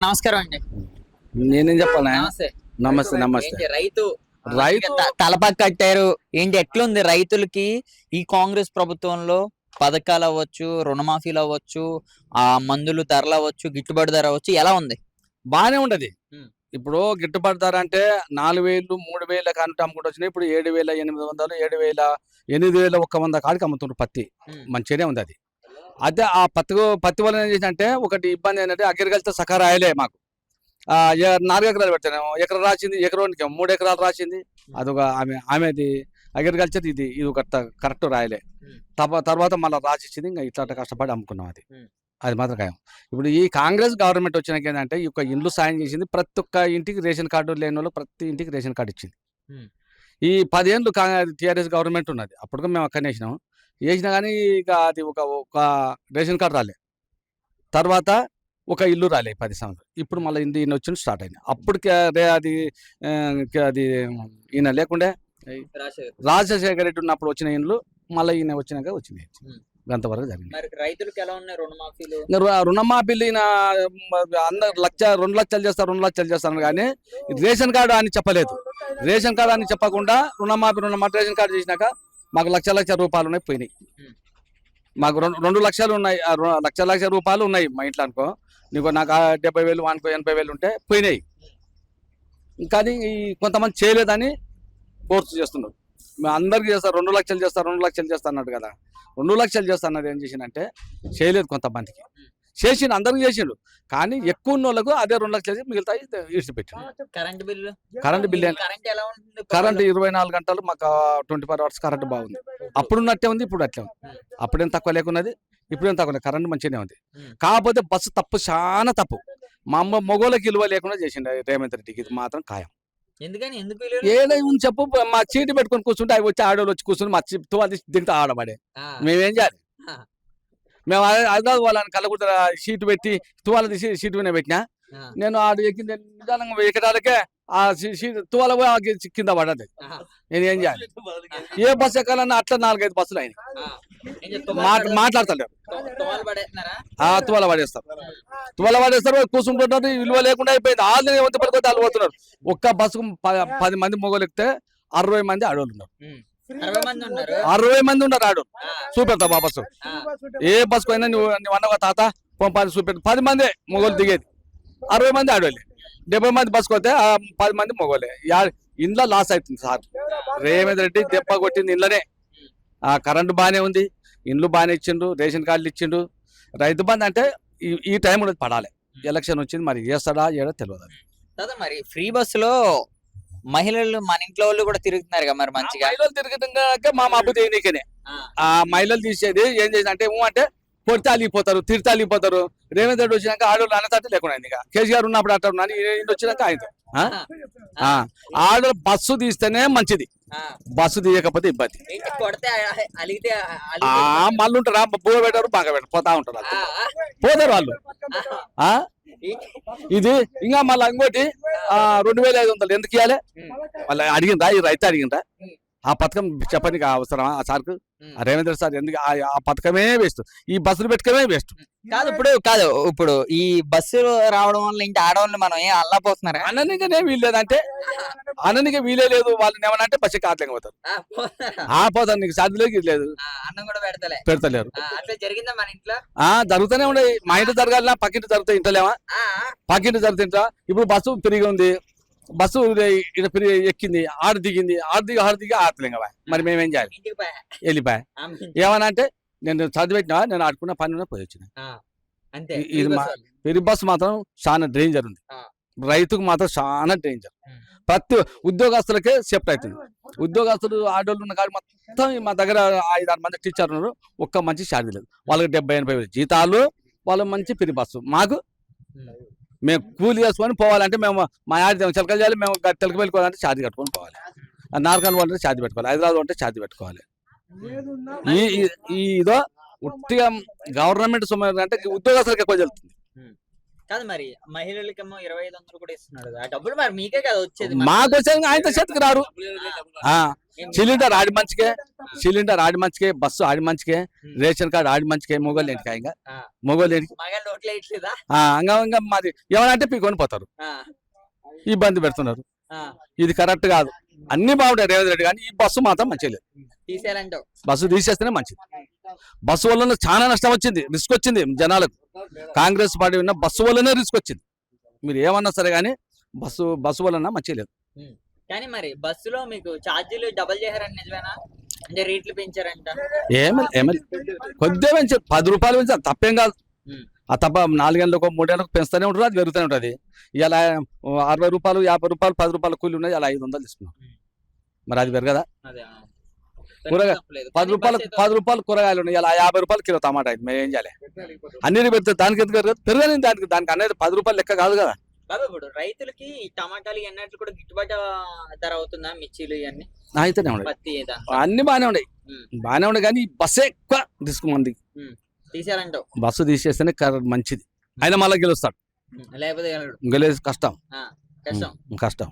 నమస్కారం అండి. నేనేం చెప్పాలి. నమస్తే. నమస్తే నమస్తే. ఏంటి రైతు రైతు తలపాక కట్టారు ఏంటి? ఎట్లుంది రైతులకి ఈ కాంగ్రెస్ ప్రభుత్వంలో? పథకాలు అవ్వచ్చు, రుణమాఫీలు అవ్వచ్చు, ఆ మందులు ధరలు అవ్వచ్చు, గిట్టుబాటు ధర అవ్వచ్చు, ఎలా ఉంది? బాగానే ఉండదు. ఉమ్. ఇప్పుడు గిట్టుబాటు ధర అంటే 4,000 3,000 కానుంటే అమ్ముకుంటూ వచ్చినాయి. ఇప్పుడు 7,800 7,100 కాడికి అమ్ముతుండ్రు పత్తి. మంచిగానే ఉంది అది. అదే ఆ పత్తి వల్ల ఏం చేసిందంటే ఒకటి ఇబ్బంది ఏంటంటే అగ్రికల్చర్ సకా రాయలే మాకు. 4 ఎకరాలు పెట్టాను, ఎకరం రాసింది, ఎకరానికి 3 ఎకరాలు రాసింది. అదొక ఆమెది అగ్రికల్చర్, ఇది ఒక కరెక్ట్ రాయలే. తర్వాత మళ్ళీ రాసిచ్చింది. ఇంకా ఇట్లా కష్టపడి అమ్ముకున్నాం అది. అది మాత్రం ఖాయం. ఇప్పుడు ఈ కాంగ్రెస్ గవర్నమెంట్ వచ్చినాక ఏంటంటే ఈ యొక్క ఇండ్లు సాయం చేసింది. ప్రతి ఒక్క ఇంటికి రేషన్ కార్డు లేని వాళ్ళు ప్రతి ఇంటికి రేషన్ కార్డు ఇచ్చింది. ఈ 10 ఏళ్ళు టీఆర్ఎస్ గవర్నమెంట్ ఉన్నది. అప్పటికి మేము అక్కడనే వేసినా కానీ ఇక అది ఒక రేషన్ కార్డు రాలే. తర్వాత ఒక ఇల్లు రాలే 10 సంవత్సరాలు. ఇప్పుడు మళ్ళీ ఈయన వచ్చిన స్టార్ట్ అయింది. అప్పటికే అది ఈయన లేకుండే రాజశేఖర రెడ్డి ఉన్నప్పుడు వచ్చిన ఇండ్లు మళ్ళీ ఈయన వచ్చినాక వచ్చినాయి. అంతవరకు జరిగింది. రైతులకు ఎలా ఉన్నాయి రుణమాఫీలు? రుణమాఫీలు ఈయన అందరు 2 లక్షలు చేస్తారు 2 లక్షలు చేస్తాను కానీ రేషన్ కార్డు అని చెప్పలేదు. రేషన్ కార్డు అని చెప్పకుండా రుణమాఫీ రేషన్ కార్డు చేసినాక మాకు లక్ష రూపాయలు ఉన్నాయి పోయినాయి. మాకు 2 లక్షలు ఉన్నాయి, లక్ష రూపాయలు ఉన్నాయి మా ఇంట్లో అనుకో. నాకు 70,000 వానికి 80,000 ఉంటే పోయినాయి. కానీ కొంతమంది చేయలేదని ఫోర్స్ చేస్తున్నారు. మేము అందరికీ చేస్తారు 2 లక్షలు చేస్తారు 2 లక్షలు చేస్తా అన్నాడు కదా. 2 లక్షలు చేస్తా అన్నది ఏం చేసిందంటే చేయలేదు. కొంతమందికి చేసిండు, అందరికి చేసిండు. కానీ ఎక్కువ ఉన్న వాళ్ళకు అదే 2 లక్షలు చేసి మిగతాయి ఇడిచిపెట్టిండు. కరెంట్ బిల్లు కరెంట్ 24 గంటలు మాకు 24 అవర్స్ కరెంట్ బాగుంది. అప్పుడున్నట్టే ఉంది, ఇప్పుడు అట్లే ఉంది. అప్పుడేం తక్కువ లేకున్నది, ఇప్పుడేం తక్కువ లేదు. కరెంట్ మంచిగానే ఉంది. కాకపోతే బస్సు తప్పు, చాలా తప్పు. మా అమ్మ మొగోళ్ళకి విలువ లేకుండా చేసిండు రేవంత్ రెడ్డికి. ఇది మాత్రం ఖాయం. ఏదైనా చెప్పు. మా చీటి పెట్టుకొని కూర్చుంటే అవి వచ్చి ఆడవాళ్ళు వచ్చి కూర్చుని మా తువాలు దిగుతా ఆడబడే. మేమేం చేయాలి? మేము హైదరాబాద్ వాళ్ళని కళ్ళగుట్ట షీట్ పెట్టి తువాల తీసి షీట్ మీద పెట్టినా. నేను ఆడు ఎక్కింది నిజానంగా ఎక్కడాలకే ఆ తువాల కింద పడ్డది. నేను ఏం చేయాలి? ఏ బస్సు ఎక్కాలన్నా అట్లా 4-5 బస్సులు అయినాయి. మాట్లాడతలేరు. తువాల పడేస్తారు కూర్చుంటున్నారు. విలువ లేకుండా అయిపోయింది. ఆల్రెడీ వంత పడిపోతే వాళ్ళు పోతున్నారు. ఒక్క బస్సుకు 10 మంది మొగలు ఎక్కితే 60 మంది ఆడవాళ్ళు ఉన్నారు. 60 మంది ఉన్నారు ఆడవాళ్ళు. చూపెడతా మా బస్సు. ఏ బస్సుకు అయినా నువ్వు అన్నవా తాత పంపాలి చూపెడతా. 10 మంది మొగలు దిగేది, 60 మంది ఆడవాళ్ళే. 70 మంది బస్సుకు వస్తే 10 మంది మొగోలే. ఇంట్లో లాస్ అవుతుంది సార్. రేవంత్ రెడ్డి దెబ్బ కొట్టింది ఇంట్లోనే. కరెంటు బాగానే ఉంది, ఇండ్లు బాగానే ఇచ్చిండు, రేషన్ కార్డులు ఇచ్చిండు. రైతు బంధు అంటే ఈ టైం కూడా పడాలి. ఎలక్షన్ వచ్చింది, మరి చేస్తాడా ఏడో తెలియదు. మరి ఫ్రీ బస్సులో మహిళలు మన ఇంట్లో వాళ్ళు కూడా తిరుగుతున్నారు కదా, మరి మంచిగా మహిళలు తిరుగుతుంటే మా అబ్బు దేనికనే ఆ మహిళలు తీసేది ఏం చేసింది అంటే కొడితే అలిగిపోతారు, తిరితే అలిగిపోతారు. రేవంత్ రెడ్డి వచ్చినాక ఆడవాళ్ళు అన్నతట్టు లేకుండా అయింది. కేసీఆర్ ఉన్నప్పుడు అట్లా ఉన్నాను, వచ్చినాక ఆయన ఆడవాళ్ళు బస్సు తీస్తేనే మంచిది, బస్సు తీయకపోతే ఇబ్బంది. మళ్ళీ ఉంటారు బువ పెట్టారు, బాగా పెట్టారు, పోతా ఉంటారు, పోతారు వాళ్ళు. ఇది ఇంకా మళ్ళీ ఇంకోటి 2,500 ఎందుకు ఇవ్వాలి? మళ్ళీ అడిగిందా ఈ రైతు అడిగిందా? ఆ పథకం చెప్పని అవసరమా ఆ సార్కు? రేవంత్ రెడ్డి సార్ ఎందుకు ఆ పథకమే వేస్ట్, ఈ బస్సులు పెట్టుకమే వేస్ట్. ఇప్పుడు ఈ బస్సు రావడం వల్ల ఇంటి ఆడవాళ్ళు మనం ఏం అల్లాపోతున్నారా? అననికనే వీల్లేదంటే అననిక వీలే లేదు. వాళ్ళని ఏమన్నా బస్సు కాట్లేక పోతారు. పోతారు, నీకు సాధ్యలేదు లేదు, అన్నం కూడా పెడతలేరు. జరిగిందా మన ఇంట్లో? జరుగుతూనే ఉండేది. మా ఇంటి జరగాలన్నా పక్కింటి జరుగుతాయి, ఇంటలేమా? పక్కింటి జరుగుతుంటా. ఇప్పుడు బస్సు తిరిగి ఉంది, బస్సు ఎక్కింది, ఆడ దిగింది, ఆడదిగి ఆడతలేం కదా. మరి మేమేం చేయాలి? వెళ్ళిపోయా. ఏమన్నా అంటే నేను చదివిపెట్టినా, నేను ఆడుకున్న పని పోయి వచ్చిన. ఇది పెరి బస్సు మాత్రం చాలా డేంజర్ ఉంది. రైతుకు మాత్రం చాలా డేంజర్. ప్రతి ఉద్యోగస్తులకే సేఫ్ట్ అవుతుంది. ఉద్యోగస్తులు ఆడోళ్ళు ఉన్న కాదు మొత్తం. మా దగ్గర 5-6 మంది టీచర్ ఉన్నారు, ఒక్క మంచి శాలరీ లేదు. వాళ్ళకి 70-80 జీతాలు, వాళ్ళు మంచి పెరి బస్సు. మాకు మేము కూలి చేసుకొని పోవాలంటే మేము మా యాడి చిలకలు చేయాలి, మేము తెలక వెళ్ళిపోవాలంటే ఛార్జీ కట్టుకొని పోవాలి. నార్కల్ అంటే ఛార్జీ పెట్టుకోవాలి, హైదరాబాద్ అంటే ఛార్జీ పెట్టుకోవాలి. ఇదో ఉట్టిగా గవర్నమెంట్ సొమ్ము అంటే ఉద్యోగస్తులకు ఎక్కువ చెల్లుతుంది. కాదు మరి మహిళలకేమో 2500 కూడా ఇస్తున్నాడు కదా. ఆ డబ్బులు మరి మీకే కదా వచ్చేది. మాకు వచ్చేది ఆయన చేతికి రారు. సిలిండర్ ఆడి మంచికే బస్సు ఆడి మంచికే రేషన్ కార్డు ఆడి మంచికే మొగోళ్ళు ఏంటికి ఇంకా మొగోళ్ళు ఏంటికి మగ నోట్లో ఇట్లేదా. ఇంకా మాది ఏమనంటే పీకొని పోతారు, ఇబ్బంది పెడుతున్నారు. ఇది కరెక్ట్ కాదు. అన్ని బాగుంటాయి రేవంత్ రెడ్డి, కానీ ఈ బస్సు మాత్రం మంచిగా లేదు. తీసేయాలంటావు. బస్సు తీసేస్తేనే మంచిది. బస్సు వల్ల చాలా నష్టం వచ్చింది, రిస్క్ వచ్చింది జనాలకు. కాంగ్రెస్ పార్టీ ఉన్న బస్సు వల్లనే రిస్క్ వచ్చింది. మీరు ఏమన్నా సరే కానీ బస్సు వలన మంచిగా లేదు. కానీ మరి బస్సులో మీకు ఛార్జీలు డబల్ చేశారని నిజమేనా? అంటే రేట్లు పెంచారంట. ఏమీ కొద్దిగా పెంచి 10 రూపాయలు పెంచారు, తప్పేం కాదు. ఆ తప్ప 4 గంటలకు 3 గంటలకు పెంచుతూనే ఉంటారు, అది పెరుగుతూనే ఉంటుంది. ఇలా 60 రూపాయలు 50 రూపాయలు 10 రూపాయలు కూలి ఉన్నాయి, అలా 500 తీసుకున్నాం. మరి అది పెరగదా? కూరగాయలు 10 రూపాయలు కూరగాయలు ఉన్నాయి, ఇలా 50 రూపాయలు కిలో టమాటా. మేము ఏం చేయాలి? అన్ని పెడితే దానికి ఎందుకు పెరగదు? పెరగని దానికి అనేది 10 రూపాయలు లెక్క కాదు కదా. బాబు ఇప్పుడు రైతులకి టమాటాలు అన్నట్లు కూడా గిట్టుబాటు ధర అవుతుందా? మిర్చీలు ఇవన్నీ అయితేనే ఉన్నాయి, పత్తి అన్ని బాగానే ఉన్నాయి కానీ ఈ బస్సే ఎక్కువ రిస్క్ మంది. తీసేయాలంటావు. బస్సు తీసేస్తేనే మంచిది. ఆయన మళ్ళీ గెలుస్తాడు, లేకపోతే గెలిచి కష్టం. కష్టం. కష్టం.